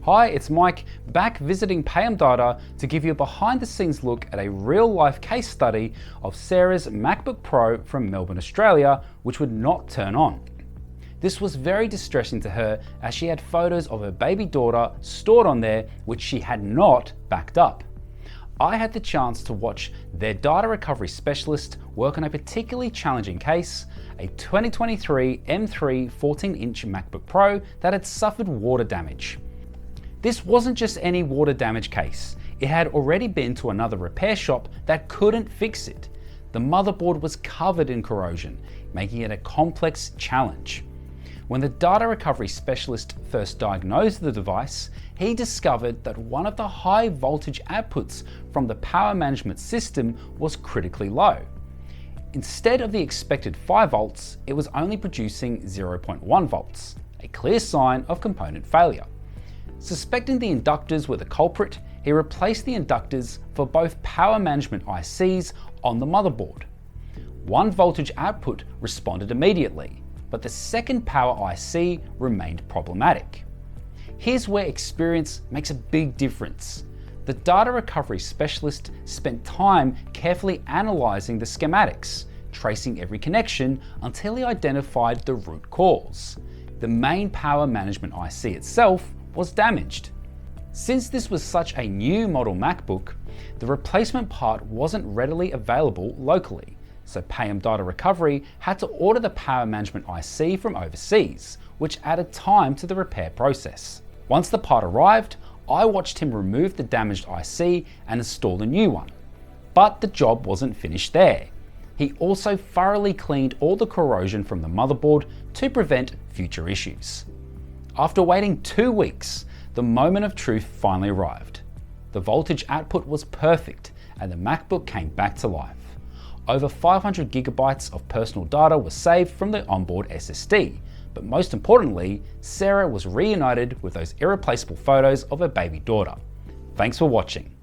Hi, it's Mike, back visiting Payam Data to give you a behind the scenes look at a real life case study of Sarah's MacBook Pro from Melbourne, Australia, which would not turn on. This was very distressing to her as she had photos of her baby daughter stored on there which she had not backed up. I had the chance to watch their data recovery specialist work on a particularly challenging case, a 2023 M3 14-inch MacBook Pro that had suffered water damage. This wasn't just any water damage case. It had already been to another repair shop that couldn't fix it. The motherboard was covered in corrosion, making it a complex challenge. When the data recovery specialist first diagnosed the device, he discovered that one of the high voltage outputs from the power management system was critically low. Instead of the expected 5 volts, it was only producing 0.1 volts, a clear sign of component failure. Suspecting the inductors were the culprit, he replaced the inductors for both power management ICs on the motherboard. One voltage output responded immediately, but the second power IC remained problematic. Here's where experience makes a big difference. The data recovery specialist spent time carefully analysing the schematics, tracing every connection until he identified the root cause. The main power management IC itself was damaged. Since this was such a new model MacBook, the replacement part wasn't readily available locally, so Payam Data Recovery had to order the power management IC from overseas, which added time to the repair process. Once the part arrived, I watched him remove the damaged IC and install a new one. But the job wasn't finished there. He also thoroughly cleaned all the corrosion from the motherboard to prevent future issues. After waiting 2 weeks, the moment of truth finally arrived. The voltage output was perfect and the MacBook came back to life. Over 500 gigabytes of personal data was saved from the onboard SSD, but most importantly, Sarah was reunited with those irreplaceable photos of her baby daughter. Thanks for watching.